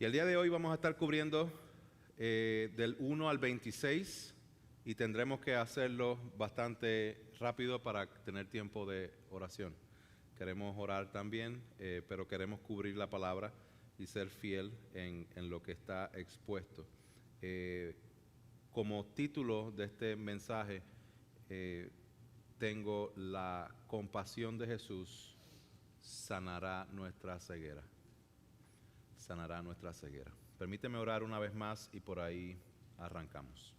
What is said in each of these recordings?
Y el día de hoy vamos a estar cubriendo del 1 al 26 y tendremos que hacerlo bastante rápido para tener tiempo de oración. Queremos orar también, pero queremos cubrir la palabra y ser fiel en lo que está expuesto. Como título de este mensaje tengo la compasión de Jesús sanará nuestra ceguera. Sanará nuestra ceguera. Permíteme orar una vez más y por ahí arrancamos.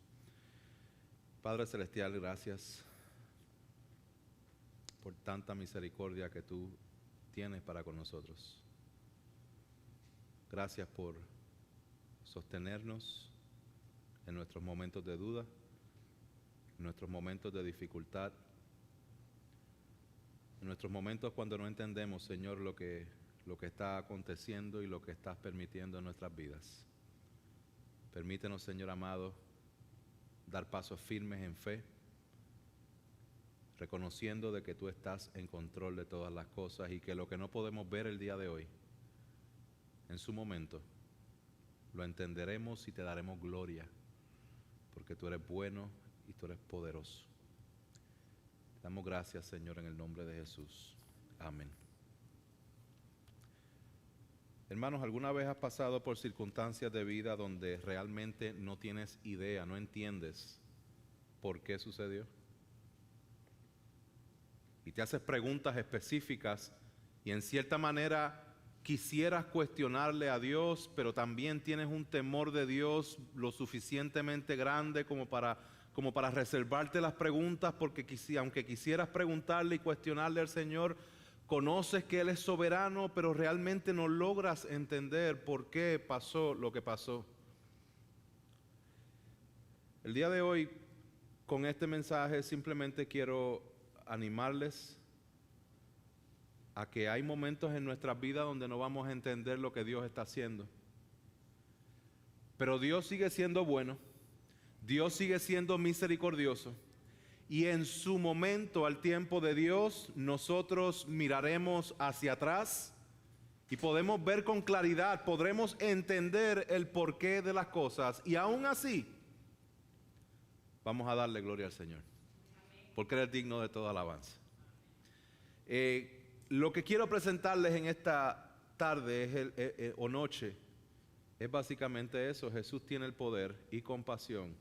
Padre Celestial, gracias por tanta misericordia que tú tienes para con nosotros. Gracias por sostenernos en nuestros momentos de duda, en nuestros momentos de dificultad, en nuestros momentos cuando no entendemos, Señor, lo que está aconteciendo y lo que estás permitiendo en nuestras vidas. Permítenos, Señor amado, dar pasos firmes en fe, reconociendo de que tú estás en control de todas las cosas y que lo que no podemos ver el día de hoy, en su momento, lo entenderemos y te daremos gloria, porque tú eres bueno y tú eres poderoso. Te damos gracias, Señor, en el nombre de Jesús. Amén. Hermanos, ¿alguna vez has pasado por circunstancias de vida donde realmente no tienes idea, no entiendes por qué sucedió? Y te haces preguntas específicas y en cierta manera quisieras cuestionarle a Dios, pero también tienes un temor de Dios lo suficientemente grande como para reservarte las preguntas, porque aunque quisieras preguntarle y cuestionarle al Señor, conoces que Él es soberano, pero realmente no logras entender por qué pasó lo que pasó. El día de hoy, con este mensaje, simplemente quiero animarles a que hay momentos en nuestras vidas donde no vamos a entender lo que Dios está haciendo. Pero Dios sigue siendo bueno, Dios sigue siendo misericordioso. Y en su momento, al tiempo de Dios, nosotros miraremos hacia atrás y podemos ver con claridad, podremos entender el porqué de las cosas. Y aún así, vamos a darle gloria al Señor, porque Él es digno de toda alabanza. Lo que quiero presentarles en esta tarde o noche es básicamente eso. Jesús tiene el poder y compasión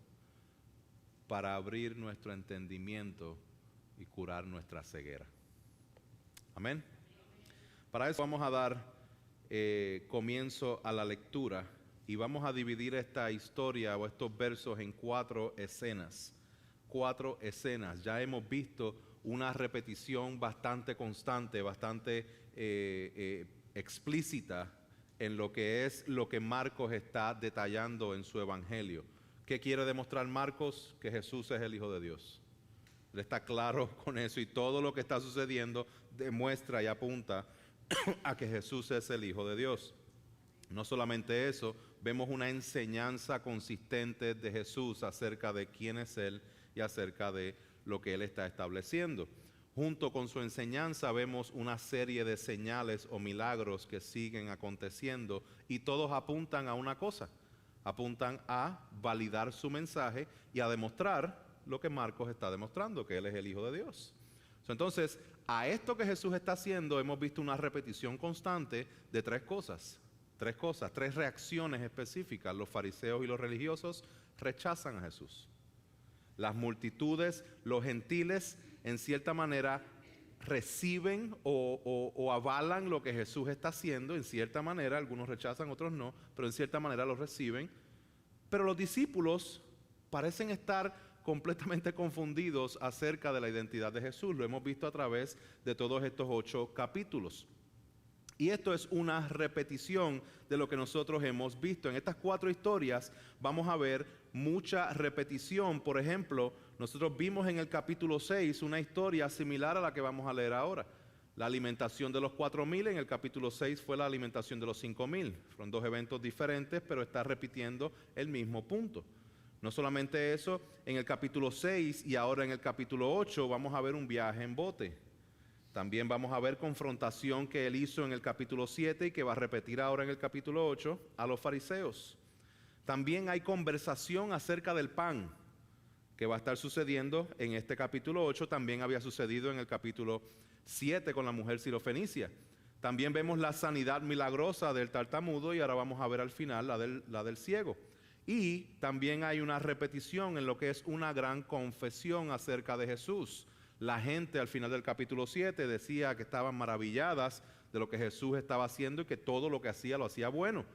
para abrir nuestro entendimiento y curar nuestra ceguera. Amén. Para eso vamos a dar comienzo a la lectura y vamos a dividir esta historia o estos versos en 4 escenas. 4 escenas. Ya hemos visto una repetición bastante constante, bastante explícita en lo que Marcos está detallando en su evangelio. ¿Qué quiere demostrar Marcos? Que Jesús es el Hijo de Dios. Él está claro con eso y todo lo que está sucediendo demuestra y apunta a que Jesús es el Hijo de Dios. No solamente eso, vemos una enseñanza consistente de Jesús acerca de quién es Él y acerca de lo que Él está estableciendo. Junto con su enseñanza vemos una serie de señales o milagros que siguen aconteciendo y todos apuntan a una cosa. Apuntan a validar su mensaje y a demostrar lo que Marcos está demostrando, que Él es el Hijo de Dios. Entonces, a esto que Jesús está haciendo hemos visto una repetición constante de 3 cosas. 3 reacciones específicas. Los fariseos y los religiosos rechazan a Jesús. Las multitudes, los gentiles, en cierta manera reciben o avalan lo que Jesús está haciendo. En cierta manera, algunos rechazan, otros no, pero en cierta manera lo reciben. Pero los discípulos parecen estar completamente confundidos acerca de la identidad de Jesús. Lo hemos visto a través de todos estos 8 capítulos. Y esto es una repetición de lo que nosotros hemos visto. En estas 4 historias vamos a ver mucha repetición. Por ejemplo, nosotros vimos en el capítulo 6 una historia similar a la que vamos a leer ahora. La alimentación de los 4,000, en el capítulo 6 fue la alimentación de los 5,000. Fueron 2 eventos diferentes, pero está repitiendo el mismo punto. No solamente eso, en el capítulo 6 y ahora en el capítulo 8 vamos a ver un viaje en bote. También vamos a ver confrontación que él hizo en el capítulo 7 y que va a repetir ahora en el capítulo 8 a los fariseos. También hay conversación acerca del pan que va a estar sucediendo en este capítulo 8. También había sucedido en el capítulo 7 con la mujer sirofenicia. También vemos la sanidad milagrosa del tartamudo y ahora vamos a ver al final la del ciego. Y también hay una repetición en lo que es una gran confesión acerca de Jesús. La gente al final del capítulo 7 decía que estaban maravilladas de lo que Jesús estaba haciendo y que todo lo que hacía lo hacía bueno.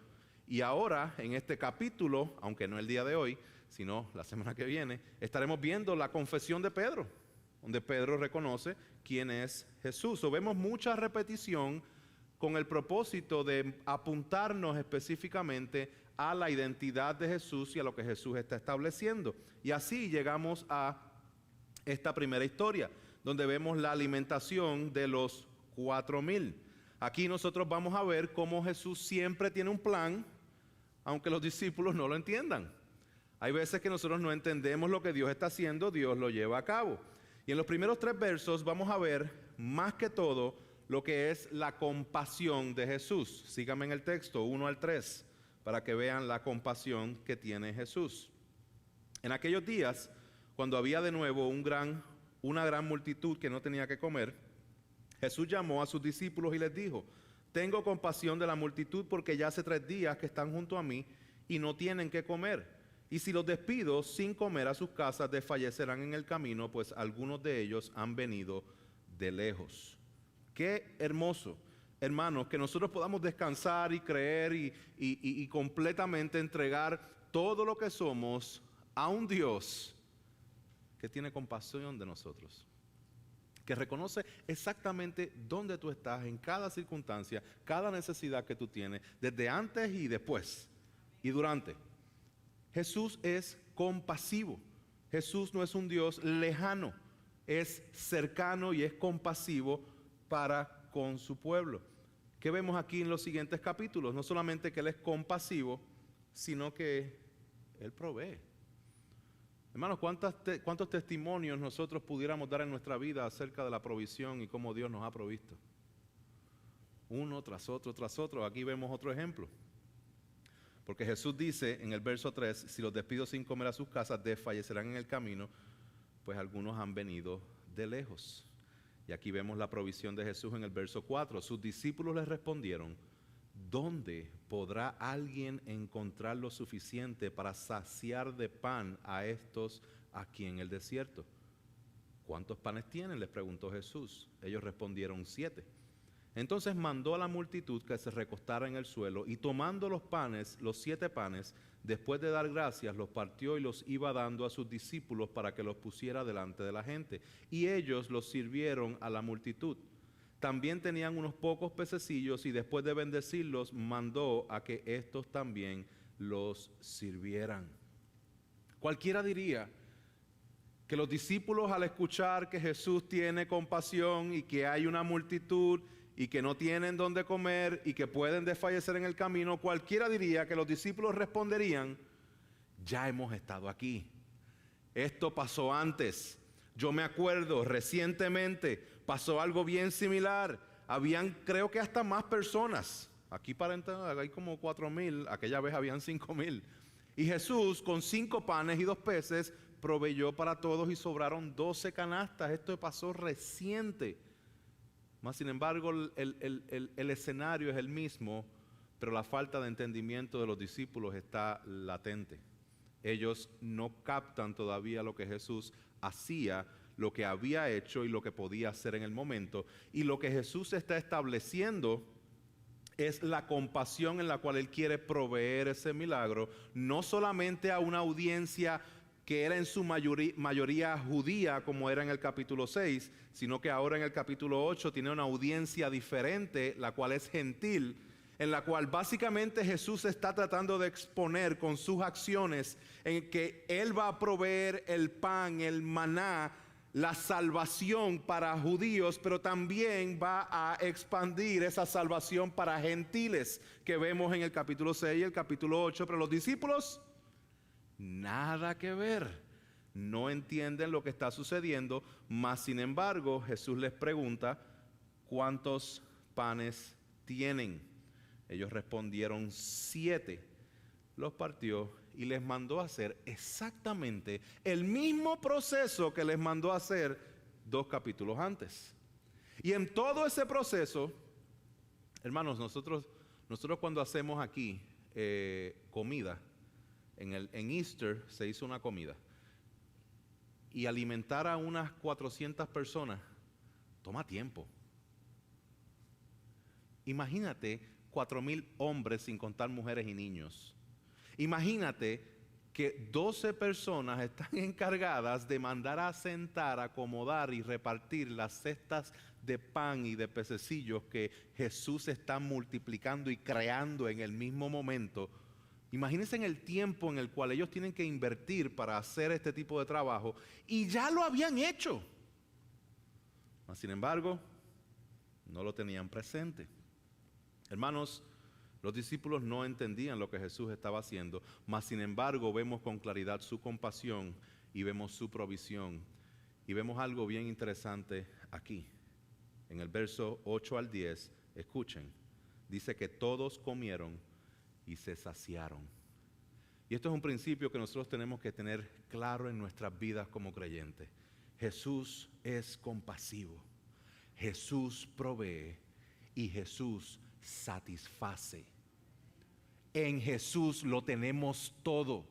Y ahora en este capítulo, aunque no el día de hoy, sino la semana que viene, estaremos viendo la confesión de Pedro, donde Pedro reconoce quién es Jesús. O vemos mucha repetición con el propósito de apuntarnos específicamente a la identidad de Jesús y a lo que Jesús está estableciendo. Y así llegamos a esta primera historia, donde vemos la alimentación de los 4,000. Aquí nosotros vamos a ver cómo Jesús siempre tiene un plan, aunque los discípulos no lo entiendan. Hay veces que nosotros no entendemos lo que Dios está haciendo, Dios lo lleva a cabo. Y en los primeros 3 versos vamos a ver más que todo lo que es la compasión de Jesús. Síganme en el texto 1 al 3 para que vean la compasión que tiene Jesús. En aquellos días, cuando había de nuevo una gran multitud que no tenía que comer, Jesús llamó a sus discípulos y les dijo: tengo compasión de la multitud porque ya hace 3 días que están junto a mí y no tienen que comer. Y si los despido sin comer a sus casas, desfallecerán en el camino, pues algunos de ellos han venido de lejos. Qué hermoso, hermanos, que nosotros podamos descansar y creer y completamente entregar todo lo que somos a un Dios que tiene compasión de nosotros, que reconoce exactamente dónde tú estás en cada circunstancia, cada necesidad que tú tienes, desde antes y después y durante. Jesús es compasivo. Jesús no es un Dios lejano, es cercano y es compasivo para con su pueblo. ¿Qué vemos aquí en los siguientes capítulos? No solamente que Él es compasivo, sino que Él provee. Hermanos, ¿cuántos testimonios nosotros pudiéramos dar en nuestra vida acerca de la provisión y cómo Dios nos ha provisto? Uno tras otro, tras otro. Aquí vemos otro ejemplo. Porque Jesús dice en el verso 3, si los despido sin comer a sus casas, desfallecerán en el camino, pues algunos han venido de lejos. Y aquí vemos la provisión de Jesús en el verso 4. Sus discípulos les respondieron: ¿dónde podrá alguien encontrar lo suficiente para saciar de pan a estos aquí en el desierto? ¿Cuántos panes tienen?, les preguntó Jesús. Ellos respondieron: 7. Entonces mandó a la multitud que se recostara en el suelo, y tomando los panes, los 7 panes, después de dar gracias, los partió y los iba dando a sus discípulos para que los pusiera delante de la gente. Y ellos los sirvieron a la multitud. También tenían unos pocos pececillos, y después de bendecirlos, mandó a que estos también los sirvieran. Cualquiera diría que los discípulos, al escuchar que Jesús tiene compasión y que hay una multitud y que no tienen dónde comer y que pueden desfallecer en el camino, cualquiera diría que los discípulos responderían: ya hemos estado aquí, esto pasó antes, yo me acuerdo recientemente pasó algo bien similar, habían creo que hasta más personas, aquí para entrar hay como 4,000, aquella vez habían 5,000, y Jesús con 5 panes y 2 peces proveyó para todos y sobraron 12 canastas, esto pasó reciente. Mas sin embargo el escenario es el mismo, pero la falta de entendimiento de los discípulos está latente. Ellos no captan todavía lo que Jesús hacía, lo que había hecho y lo que podía hacer en el momento. Y lo que Jesús está estableciendo es la compasión en la cual Él quiere proveer ese milagro, no solamente a una audiencia que era en su mayoría judía, como era en el capítulo 6, sino que ahora en el capítulo 8 tiene una audiencia diferente, la cual es gentil, en la cual básicamente Jesús está tratando de exponer con sus acciones en que Él va a proveer el pan, el maná, la salvación para judíos, pero también va a expandir esa salvación para gentiles, que vemos en el capítulo 6 y el capítulo 8, pero los discípulos nada que ver, no entienden lo que está sucediendo, mas sin embargo Jesús les pregunta: ¿cuántos panes tienen? Ellos respondieron 7. Los partió y les mandó a hacer exactamente el mismo proceso que les mandó a hacer 2 capítulos antes. Y en todo ese proceso, hermanos, nosotros cuando hacemos aquí comida, en Easter se hizo una comida, y alimentar a unas 400 personas toma tiempo. Imagínate 4,000 hombres sin contar mujeres y niños. Imagínate que 12 personas están encargadas de mandar a sentar, acomodar y repartir las cestas de pan y de pececillos que Jesús está multiplicando y creando en el mismo momento. Imagínense en el tiempo en el cual ellos tienen que invertir para hacer este tipo de trabajo, y ya lo habían hecho. Mas, sin embargo, no lo tenían presente. Hermanos, los discípulos no entendían lo que Jesús estaba haciendo, mas sin embargo vemos con claridad su compasión y vemos su provisión. Y vemos algo bien interesante aquí. En el verso 8 al 10, escuchen, dice que todos comieron y se saciaron. Y esto es un principio que nosotros tenemos que tener claro en nuestras vidas como creyentes. Jesús es compasivo, Jesús provee y Jesús satisface. En Jesús lo tenemos todo.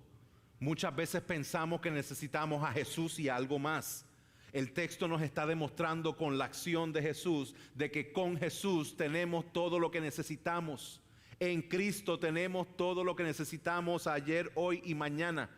Muchas veces pensamos que necesitamos a Jesús y algo más. El texto nos está demostrando con la acción de Jesús de que con Jesús tenemos todo lo que necesitamos. En Cristo tenemos todo lo que necesitamos ayer, hoy y mañana.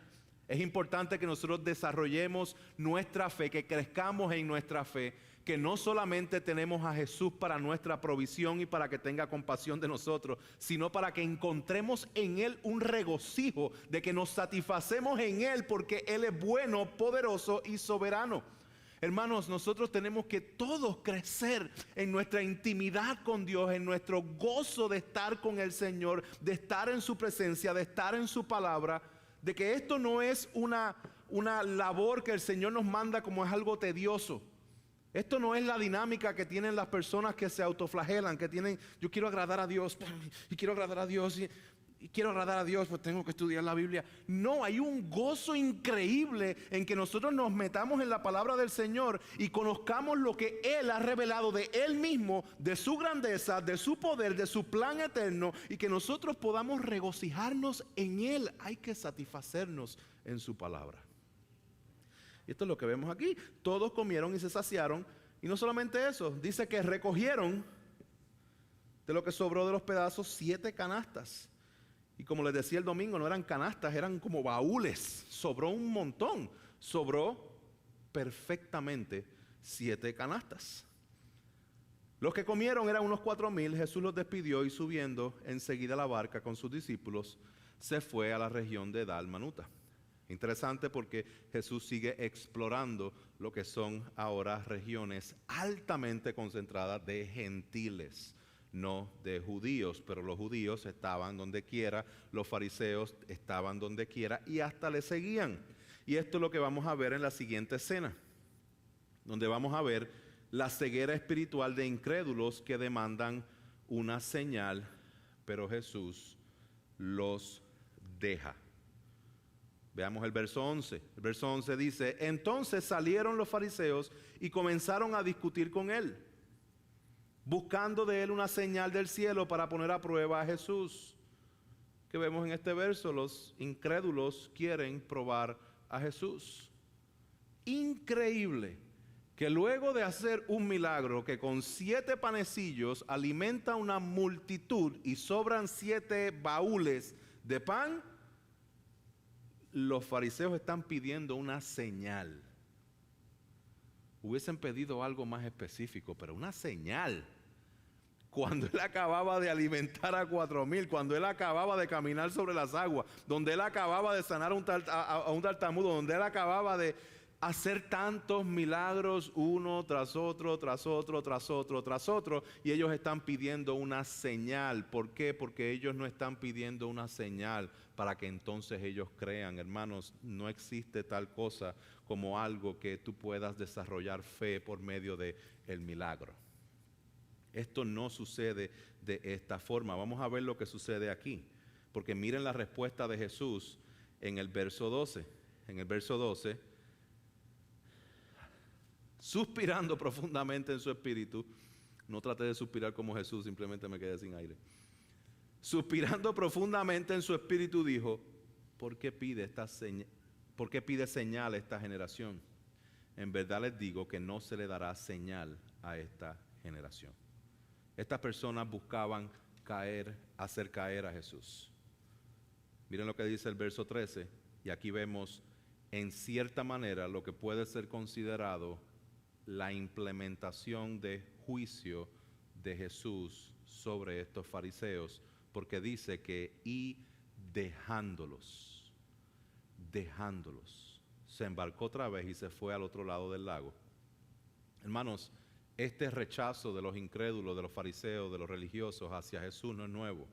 Es importante que nosotros desarrollemos nuestra fe, que crezcamos en nuestra fe, que no solamente tenemos a Jesús para nuestra provisión y para que tenga compasión de nosotros, sino para que encontremos en Él un regocijo de que nos satisfacemos en Él porque Él es bueno, poderoso y soberano. Hermanos, nosotros tenemos que todos crecer en nuestra intimidad con Dios, en nuestro gozo de estar con el Señor, de estar en su presencia, de estar en su palabra, de que esto no es una labor que el Señor nos manda como es algo tedioso. Esto no es la dinámica que tienen las personas que se autoflagelan, que tienen, yo quiero agradar a Dios, y quiero agradar a Dios, y quiero agradar a Dios, pues tengo que estudiar la Biblia. No, hay un gozo increíble en que nosotros nos metamos en la palabra del Señor y conozcamos lo que Él ha revelado de Él mismo, de su grandeza, de su poder, de su plan eterno, y que nosotros podamos regocijarnos en Él. Hay que satisfacernos en su palabra. Y esto es lo que vemos aquí. Todos comieron y se saciaron. Y no solamente eso, dice que recogieron de lo que sobró de los pedazos 7 canastas. Y como les decía el domingo, no eran canastas, eran como baúles. Sobró un montón. Sobró perfectamente 7 canastas. Los que comieron eran unos 4,000. Jesús los despidió y subiendo enseguida a la barca con sus discípulos, se fue a la región de Dalmanuta. Interesante porque Jesús sigue explorando lo que son ahora regiones altamente concentradas de gentiles, no de judíos, pero los judíos estaban donde quiera, los fariseos estaban donde quiera y hasta le seguían. Y esto es lo que vamos a ver en la siguiente escena, donde vamos a ver la ceguera espiritual de incrédulos que demandan una señal, pero Jesús los deja. Veamos el verso 11. El verso 11 dice, entonces salieron los fariseos y comenzaron a discutir con él, buscando de él una señal del cielo para poner a prueba a Jesús. Que vemos en este verso, los incrédulos quieren probar a Jesús. Increíble que luego de hacer un milagro que con 7 panecillos alimenta una multitud y sobran 7 baúles de pan, los fariseos están pidiendo una señal. Hubiesen pedido algo más específico, pero una señal. Cuando él acababa de alimentar a 4,000, cuando él acababa de caminar sobre las aguas, donde él acababa de sanar a un tartamudo, donde él acababa de hacer tantos milagros uno tras otro, tras otro, tras otro, tras otro, y ellos están pidiendo una señal. ¿Por qué? Porque ellos no están pidiendo una señal para que entonces ellos crean. Hermanos, no existe tal cosa como algo que tú puedas desarrollar fe por medio del milagro. Esto no sucede de esta forma. Vamos a ver lo que sucede aquí. Porque miren la respuesta de Jesús en el verso 12. En el verso 12, suspirando profundamente en su espíritu, no traté de suspirar como Jesús, simplemente me quedé sin aire. Suspirando profundamente en su espíritu dijo, ¿por qué pide señal esta generación? En verdad les digo que no se le dará señal a esta generación. Estas personas buscaban hacer caer a Jesús. Miren lo que dice el verso 13, y aquí vemos en cierta manera lo que puede ser considerado la implementación de juicio de Jesús sobre estos fariseos, porque dice que y dejándolos, se embarcó otra vez y se fue al otro lado del lago. Hermanos, este rechazo de los incrédulos, de los fariseos, de los religiosos hacia Jesús no es nuevo.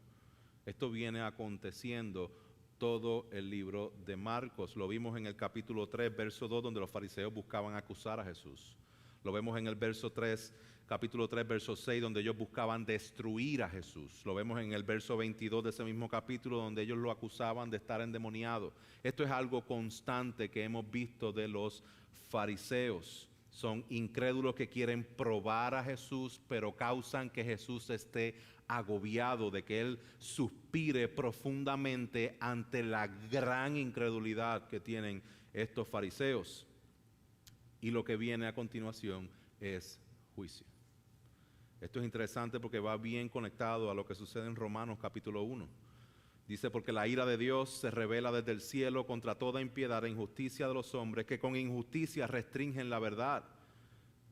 Esto viene aconteciendo todo el libro de Marcos. Lo vimos en el capítulo 3, verso 2, donde los fariseos buscaban acusar a Jesús. Lo vemos en el verso 3, capítulo 3, verso 6, donde ellos buscaban destruir a Jesús. Lo vemos en el verso 22 de ese mismo capítulo, donde ellos lo acusaban de estar endemoniado. Esto es algo constante que hemos visto de los fariseos. Son incrédulos que quieren probar a Jesús, pero causan que Jesús esté agobiado, de que Él suspire profundamente ante la gran incredulidad que tienen estos fariseos. Y lo que viene a continuación es juicio. Esto es interesante porque va bien conectado a lo que sucede en Romanos capítulo 1. Dice, porque la ira de Dios se revela desde el cielo contra toda impiedad e injusticia de los hombres, que con injusticia restringen la verdad.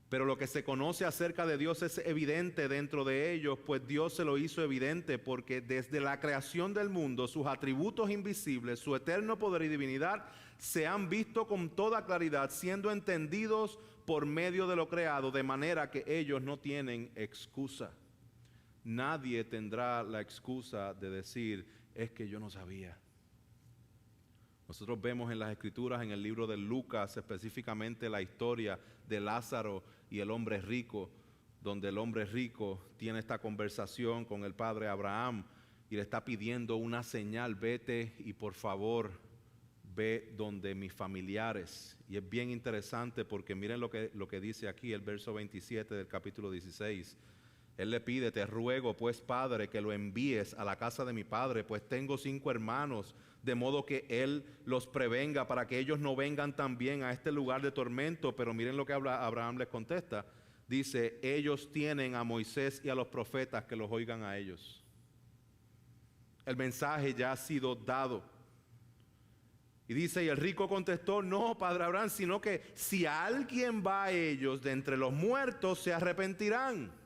Pero lo que se conoce acerca de Dios es evidente dentro de ellos, pues Dios se lo hizo evidente, porque desde la creación del mundo, sus atributos invisibles, su eterno poder y divinidad, se han visto con toda claridad, siendo entendidos por medio de lo creado, de manera que ellos no tienen excusa. Nadie tendrá la excusa de decir, es que yo no sabía. Nosotros vemos en las Escrituras, en el libro de Lucas, específicamente la historia de Lázaro y el hombre rico, donde el hombre rico tiene esta conversación con el padre Abraham y le está pidiendo una señal, vete y por favor ve donde mis familiares. Y es bien interesante porque miren lo que dice aquí el verso 27 del capítulo 16. Él le pide, te ruego pues Padre que lo envíes a la casa de mi padre, pues tengo 5 hermanos, de modo que él los prevenga para que ellos no vengan también a este lugar de tormento. Pero miren lo que Abraham les contesta. Dice, ellos tienen a Moisés y a los profetas, que los oigan a ellos. El mensaje ya ha sido dado. Y dice, y el rico contestó, no, padre Abraham, sino que si alguien va a ellos de entre los muertos, se arrepentirán.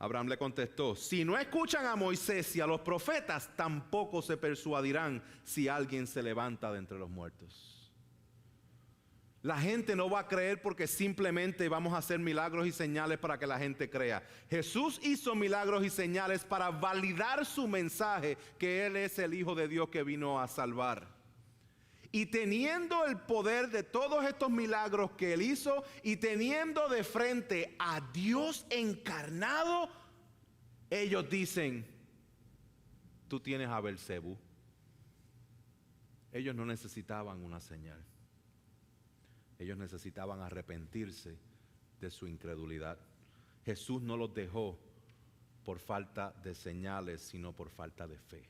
Abraham le contestó, si no escuchan a Moisés y a los profetas, tampoco se persuadirán si alguien se levanta de entre los muertos. La gente no va a creer porque simplemente vamos a hacer milagros y señales para que la gente crea. Jesús hizo milagros y señales para validar su mensaje, que Él es el Hijo de Dios que vino a salvar. Y teniendo el poder de todos estos milagros que Él hizo y teniendo de frente a Dios encarnado, ellos dicen, tú tienes a Belcebú. Ellos no necesitaban una señal. Ellos necesitaban arrepentirse de su incredulidad. Jesús no los dejó por falta de señales, sino por falta de fe.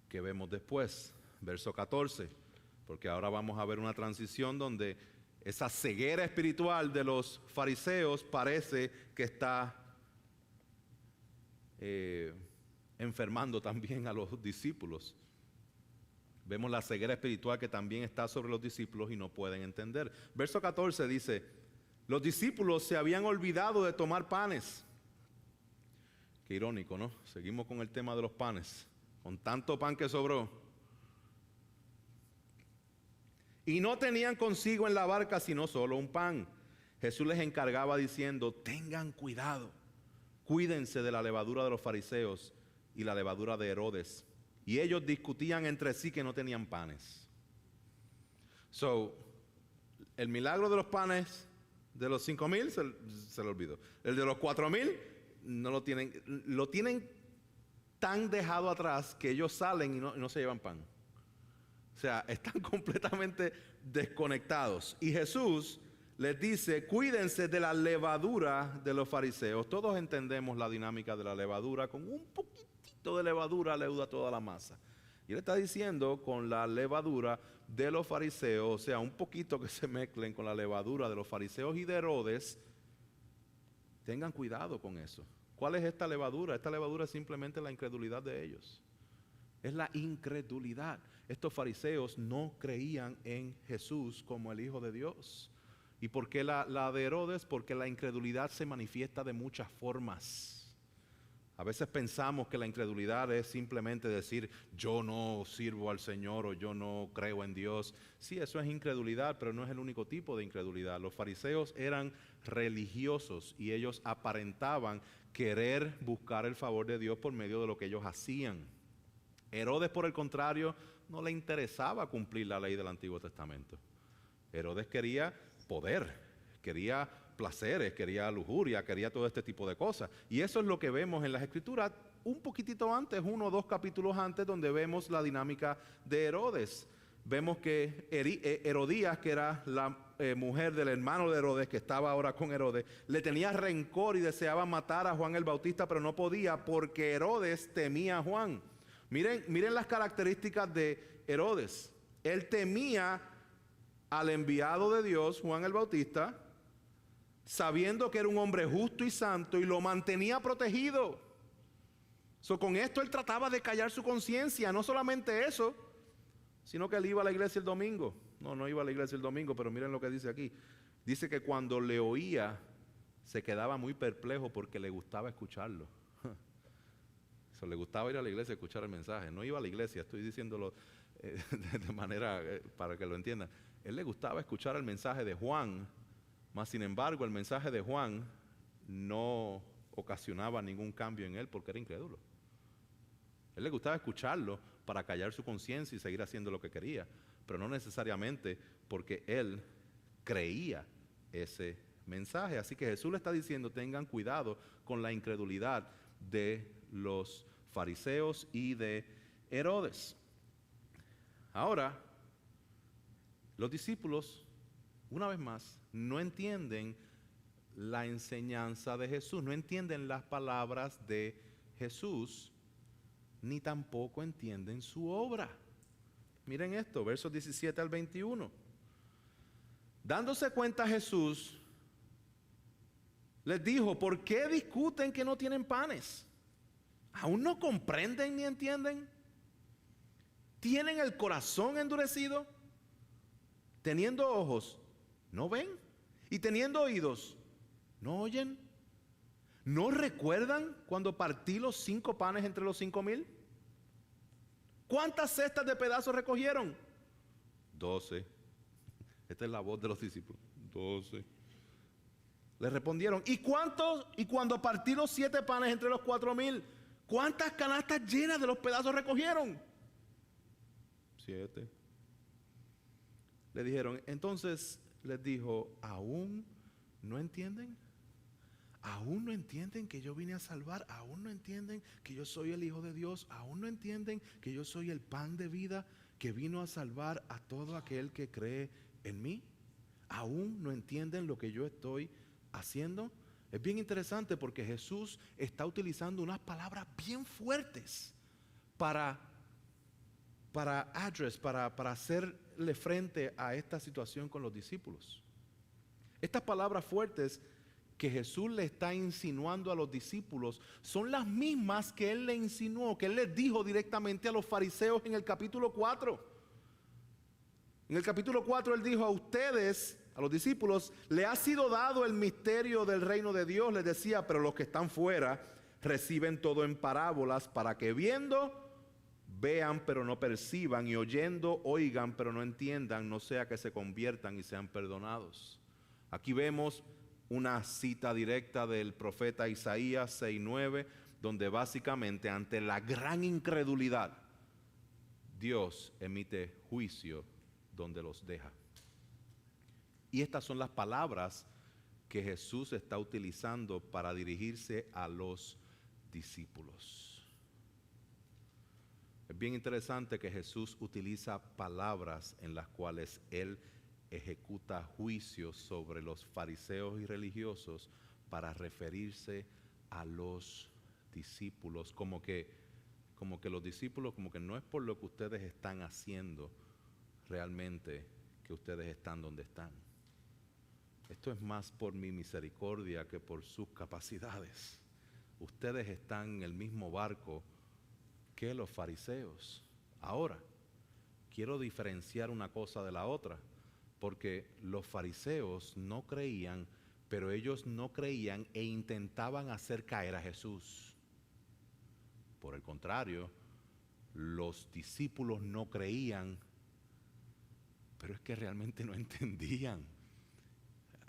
¿Qué vemos después? Verso 14, porque ahora vamos a ver una transición donde esa ceguera espiritual de los fariseos parece que está enfermando también a los discípulos. Vemos la ceguera espiritual que también está sobre los discípulos y no pueden entender. Verso 14 dice, los discípulos se habían olvidado de tomar panes. Qué irónico, ¿no? Seguimos con el tema de los panes. Con tanto pan que sobró. Y no tenían consigo en la barca sino solo un pan. Jesús les encargaba diciendo, tengan cuidado, cuídense de la levadura de los fariseos y la levadura de Herodes. Y ellos discutían entre sí que no tenían panes. El milagro de los panes De los 5,000 se lo olvidó. El de los 4,000 no lo tienen tan dejado atrás que ellos salen y no se llevan pan. O sea, están completamente desconectados. Y Jesús les dice, cuídense de la levadura de los fariseos. Todos entendemos la dinámica de la levadura. Con un poquitito de levadura leuda toda la masa. Y él está diciendo con la levadura de los fariseos, o sea, un poquito que se mezclen con la levadura de los fariseos y de Herodes, tengan cuidado con eso. ¿Cuál es esta levadura? Esta levadura es simplemente la incredulidad de ellos. Es la incredulidad. Estos fariseos no creían en Jesús como el Hijo de Dios. ¿Y por qué la de Herodes? Porque la incredulidad se manifiesta de muchas formas. A veces pensamos que la incredulidad es simplemente decir, yo no sirvo al Señor o yo no creo en Dios. Sí, eso es incredulidad, pero no es el único tipo de incredulidad. Los fariseos eran religiosos y ellos aparentaban querer buscar el favor de Dios por medio de lo que ellos hacían. Herodes, por el contrario, no le interesaba cumplir la ley del Antiguo Testamento. Herodes quería poder, quería placeres, quería lujuria, quería todo este tipo de cosas. Y eso es lo que vemos en las Escrituras un poquitito antes, 1 o 2 capítulos antes, donde vemos la dinámica de Herodes. Vemos que Herodías, que era la mujer del hermano de Herodes, que estaba ahora con Herodes, le tenía rencor y deseaba matar a Juan el Bautista, pero no podía porque Herodes temía a Juan. Miren las características de Herodes. Él temía al enviado de Dios, Juan el Bautista, sabiendo que era un hombre justo y santo, y lo mantenía protegido. Con esto él trataba de callar su conciencia. No solamente eso, sino que él iba a la iglesia el domingo. No iba a la iglesia el domingo, pero miren lo que dice aquí. Dice que cuando le oía, se quedaba muy perplejo porque le gustaba escucharlo. Le gustaba ir a la iglesia a escuchar el mensaje. No iba a la iglesia, estoy diciéndolo de manera para que lo entiendan. Él le gustaba escuchar el mensaje de Juan, mas sin embargo el mensaje de Juan no ocasionaba ningún cambio en él porque era incrédulo. Él le gustaba escucharlo para callar su conciencia y seguir haciendo lo que quería, pero no necesariamente porque él creía ese mensaje. Así que Jesús le está diciendo, tengan cuidado con la incredulidad de los fariseos y de Herodes. Ahora, los discípulos, una vez más, no entienden la enseñanza de Jesús, no entienden las palabras de Jesús, ni tampoco entienden su obra. Miren esto, versos 17 al 21. Dándose cuenta Jesús, les dijo, ¿por qué discuten que no tienen panes? ¿Aún no comprenden ni entienden? ¿Tienen el corazón endurecido? Teniendo ojos, ¿no ven? Y teniendo oídos, ¿no oyen? ¿No recuerdan cuando partí los 5 panes entre los 5,000? ¿Cuántas cestas de pedazos recogieron? 12. Esta es la voz de los discípulos. 12. Le respondieron, ¿y cuántos? Y cuando partí los 7 panes entre los 4,000, ¿cuántas canastas llenas de los pedazos recogieron? 7. Le dijeron, entonces les dijo, ¿aún no entienden? ¿Aún no entienden que yo vine a salvar? ¿Aún no entienden que yo soy el Hijo de Dios? ¿Aún no entienden que yo soy el pan de vida que vino a salvar a todo aquel que cree en mí? ¿Aún no entienden lo que yo estoy haciendo? Es bien interesante porque Jesús está utilizando unas palabras bien fuertes para hacerle frente a esta situación con los discípulos. Estas palabras fuertes que Jesús le está insinuando a los discípulos son las mismas que Él le insinuó, que Él les dijo directamente a los fariseos en el capítulo 4. En el capítulo 4 Él dijo a ustedes, a los discípulos, le ha sido dado el misterio del reino de Dios, les decía, pero los que están fuera reciben todo en parábolas para que viendo, vean pero no perciban y oyendo, oigan pero no entiendan, no sea que se conviertan y sean perdonados. Aquí vemos una cita directa del profeta Isaías 6:9, donde básicamente ante la gran incredulidad, Dios emite juicio donde los deja. Y estas son las palabras que Jesús está utilizando para dirigirse a los discípulos. Es bien interesante que Jesús utiliza palabras en las cuales Él ejecuta juicios sobre los fariseos y religiosos para referirse a los discípulos, como que los discípulos, como que no es por lo que ustedes están haciendo realmente que ustedes están donde están. Esto es más por mi misericordia que por sus capacidades. Ustedes están en el mismo barco que los fariseos. Ahora, quiero diferenciar una cosa de la otra, porque los fariseos no creían, pero ellos no creían e intentaban hacer caer a Jesús. Por el contrario, los discípulos no creían, pero es que realmente no entendían.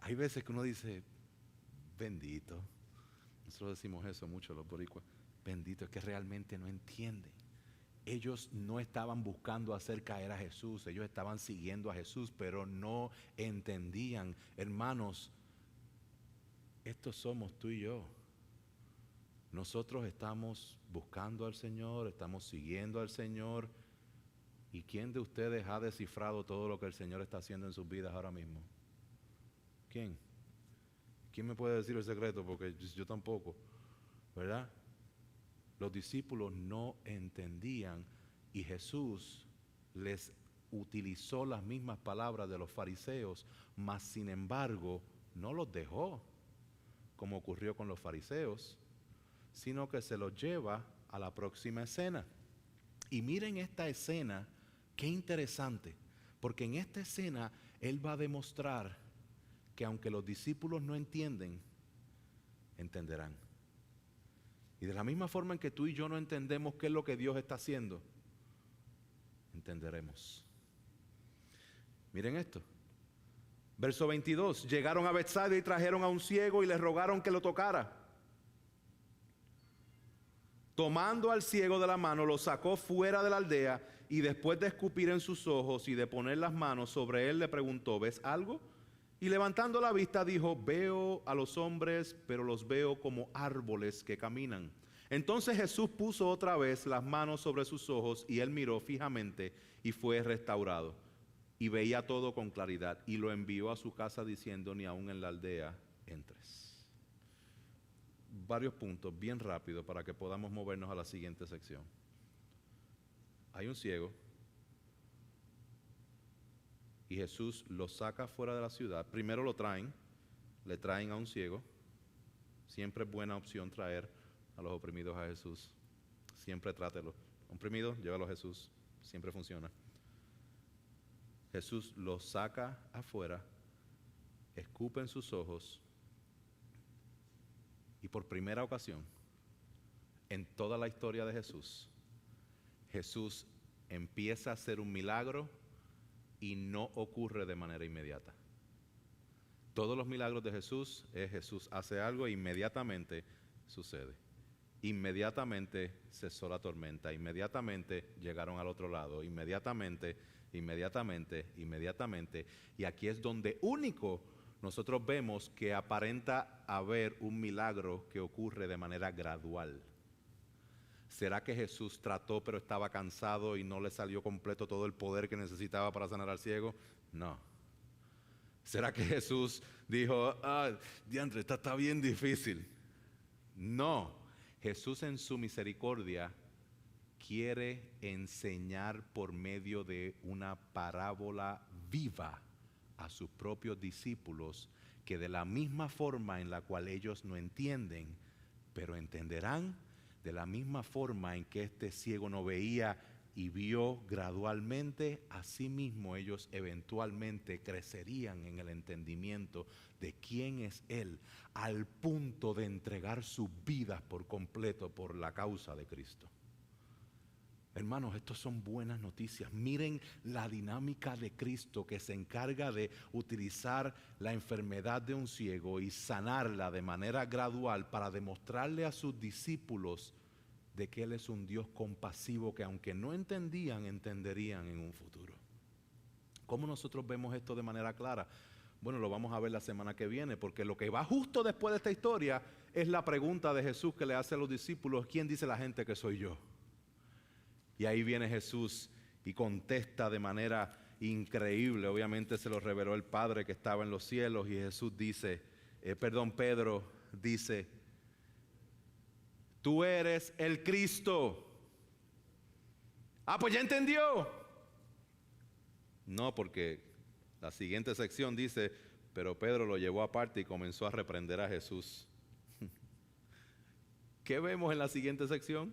Hay veces que uno dice, bendito. Nosotros decimos eso mucho los boricuas. Bendito, es que realmente no entienden. Ellos no estaban buscando hacer caer a Jesús, ellos estaban siguiendo a Jesús, pero no entendían. Hermanos, estos somos tú y yo. Nosotros estamos buscando al Señor, estamos siguiendo al Señor. ¿Y quién de ustedes ha descifrado todo lo que el Señor está haciendo en sus vidas ahora mismo? ¿Quién? ¿Quién me puede decir el secreto? Porque yo tampoco, ¿verdad? Los discípulos no entendían y Jesús les utilizó las mismas palabras de los fariseos, mas sin embargo no los dejó como ocurrió con los fariseos, sino que se los lleva a la próxima escena. Y miren esta escena, qué interesante, porque en esta escena Él va a demostrar que aunque los discípulos no entienden, entenderán. Y de la misma forma en que tú y yo no entendemos qué es lo que Dios está haciendo, entenderemos. Miren esto. Verso 22. Llegaron a Betsaida y trajeron a un ciego y le rogaron que lo tocara. Tomando al ciego de la mano, lo sacó fuera de la aldea y después de escupir en sus ojos y de poner las manos sobre él, le preguntó, ¿ves algo? Y levantando la vista dijo, veo a los hombres, pero los veo como árboles que caminan. Entonces Jesús puso otra vez las manos sobre sus ojos y él miró fijamente y fue restaurado. Y veía todo con claridad y lo envió a su casa diciendo, ni aun en la aldea entres. Varios puntos bien rápido para que podamos movernos a la siguiente sección. Hay un ciego. Y Jesús lo saca fuera de la ciudad. Primero le traen a un ciego. Siempre es buena opción traer a los oprimidos a Jesús. Siempre trátelo. Oprimido, llévalo a Jesús. Siempre funciona. Jesús lo saca afuera, escupe en sus ojos y por primera ocasión en toda la historia de Jesús, Jesús empieza a hacer un milagro y no ocurre de manera inmediata. Todos los milagros de Jesús hace algo e inmediatamente sucede. Inmediatamente cesó la tormenta, inmediatamente llegaron al otro lado, inmediatamente. Y aquí es donde único nosotros vemos que aparenta haber un milagro que ocurre de manera gradual. ¿Será que Jesús trató pero estaba cansado y no le salió completo todo el poder que necesitaba para sanar al ciego? No. ¿Será que Jesús dijo, diantre, está bien difícil? No. Jesús en su misericordia quiere enseñar por medio de una parábola viva a sus propios discípulos que de la misma forma en la cual ellos no entienden, pero entenderán, de la misma forma en que este ciego no veía y vio gradualmente, así mismo ellos eventualmente crecerían en el entendimiento de quién es Él, al punto de entregar sus vidas por completo por la causa de Cristo. Hermanos, estas son buenas noticias. Miren la dinámica de Cristo que se encarga de utilizar la enfermedad de un ciego y sanarla de manera gradual para demostrarle a sus discípulos de que Él es un Dios compasivo que aunque no entendían, entenderían en un futuro. ¿Cómo nosotros vemos esto de manera clara? Bueno, lo vamos a ver la semana que viene, porque lo que va justo después de esta historia es la pregunta de Jesús que le hace a los discípulos: ¿quién dice la gente que soy yo? Y ahí viene Jesús y contesta de manera increíble. Obviamente se lo reveló el Padre que estaba en los cielos, y Jesús dice, Pedro dice: tú eres el Cristo. Ah, pues ya entendió. No, porque la siguiente sección dice: pero Pedro lo llevó aparte y comenzó a reprender a Jesús. ¿Qué vemos en la siguiente sección?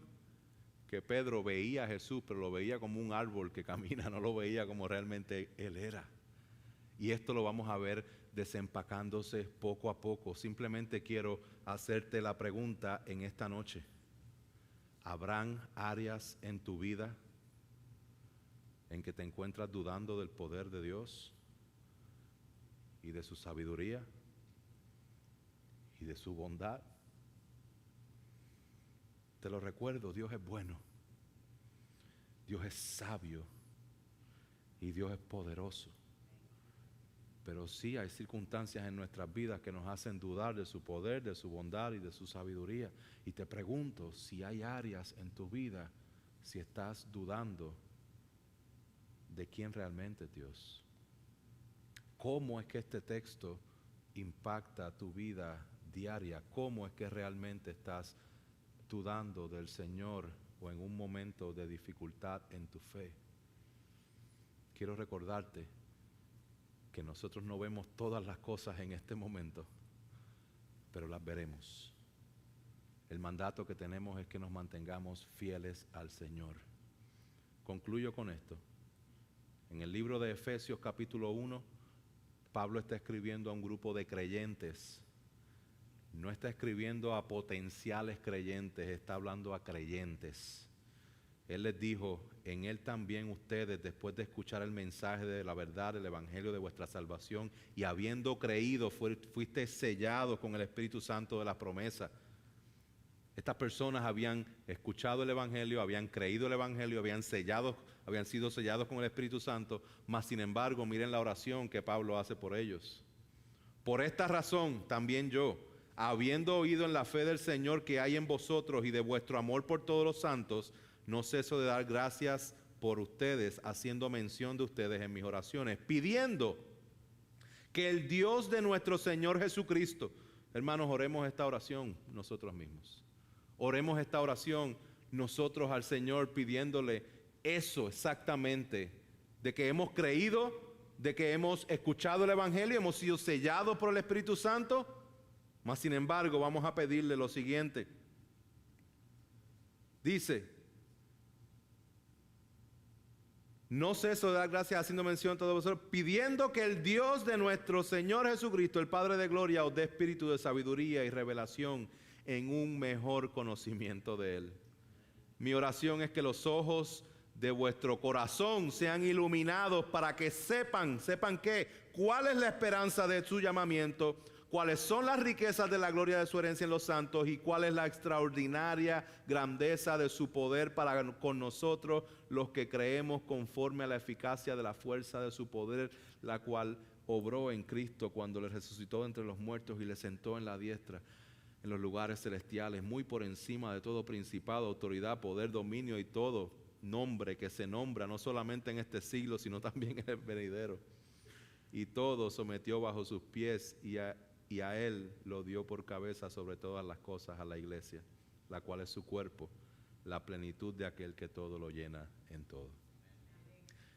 Que Pedro veía a Jesús, pero lo veía como un árbol que camina, no lo veía como realmente Él era. Y esto lo vamos a ver desempacándose poco a poco. Simplemente quiero hacerte la pregunta en esta noche: ¿habrán áreas en tu vida en que te encuentras dudando del poder de Dios y de su sabiduría y de su bondad? Te lo recuerdo, Dios es bueno, Dios es sabio y Dios es poderoso. Pero sí hay circunstancias en nuestras vidas que nos hacen dudar de su poder, de su bondad y de su sabiduría. Y te pregunto si hay áreas en tu vida, si estás dudando de quién realmente es Dios. ¿Cómo es que este texto impacta tu vida diaria? ¿Cómo es que realmente estás dudando del Señor o en un momento de dificultad en tu fe? Quiero recordarte que nosotros no vemos todas las cosas en este momento, pero las veremos. El mandato que tenemos es que nos mantengamos fieles al Señor. Concluyo con esto. En el libro de Efesios capítulo 1, Pablo está escribiendo a un grupo de creyentes. No está escribiendo a potenciales creyentes, está hablando a creyentes. Él les dijo: en Él también ustedes, después de escuchar el mensaje de la verdad, el evangelio de vuestra salvación, y habiendo creído, fuiste sellados con el Espíritu Santo de la promesa. Estas personas habían escuchado el evangelio, habían creído el evangelio, habían sido sellados con el Espíritu Santo, mas sin embargo, miren la oración que Pablo hace por ellos. Por esta razón, también yo, habiendo oído en la fe del Señor que hay en vosotros y de vuestro amor por todos los santos, no ceso de dar gracias por ustedes, haciendo mención de ustedes en mis oraciones, pidiendo que el Dios de nuestro Señor Jesucristo, hermanos, oremos esta oración nosotros mismos. Oremos esta oración nosotros al Señor, pidiéndole eso exactamente, de que hemos creído, de que hemos escuchado el evangelio, hemos sido sellados por el Espíritu Santo. Mas sin embargo, vamos a pedirle lo siguiente. Dice: no ceso de dar gracias haciendo mención a todos vosotros, pidiendo que el Dios de nuestro Señor Jesucristo, el Padre de gloria, os dé espíritu de sabiduría y revelación en un mejor conocimiento de Él. Mi oración es que los ojos de vuestro corazón sean iluminados para que sepan qué, cuál es la esperanza de su llamamiento, cuáles son las riquezas de la gloria de su herencia en los santos y cuál es la extraordinaria grandeza de su poder para con nosotros los que creemos, conforme a la eficacia de la fuerza de su poder, la cual obró en Cristo cuando le resucitó entre los muertos y le sentó en la diestra en los lugares celestiales, muy por encima de todo principado, autoridad, poder, dominio y todo nombre que se nombra, no solamente en este siglo, sino también en el venidero. Y todo sometió bajo sus pies y a Él lo dio por cabeza sobre todas las cosas a la iglesia, la cual es su cuerpo, la plenitud de aquel que todo lo llena en todo.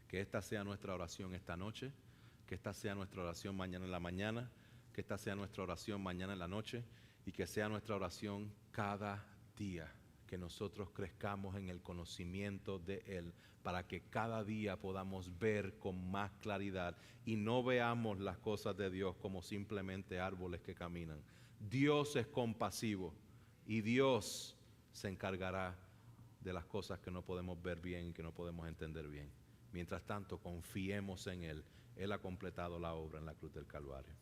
Que esta sea nuestra oración esta noche, que esta sea nuestra oración mañana en la mañana, que esta sea nuestra oración mañana en la noche, y que sea nuestra oración cada día, que nosotros crezcamos en el conocimiento de Él, para que cada día podamos ver con más claridad y no veamos las cosas de Dios como simplemente árboles que caminan. Dios es compasivo y Dios se encargará de las cosas que no podemos ver bien y que no podemos entender bien. Mientras tanto, confiemos en Él. Él ha completado la obra en la cruz del Calvario.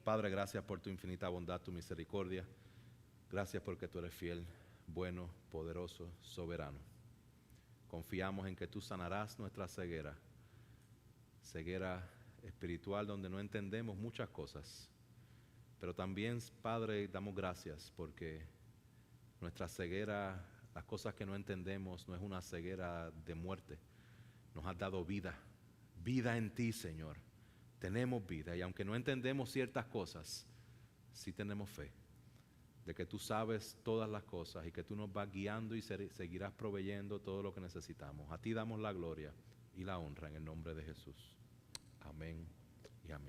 Padre, gracias por tu infinita bondad, tu misericordia. Gracias porque tú eres fiel, bueno, poderoso, soberano. Confiamos en que tú sanarás nuestra ceguera espiritual donde no entendemos muchas cosas. Pero también, Padre, damos gracias porque nuestra ceguera, las cosas que no entendemos, no es una ceguera de muerte. Nos has dado vida, vida en ti, Señor. Tenemos vida y aunque no entendemos ciertas cosas, sí tenemos fe de que tú sabes todas las cosas y que tú nos vas guiando y seguirás proveyendo todo lo que necesitamos. A ti damos la gloria y la honra en el nombre de Jesús. Amén y amén.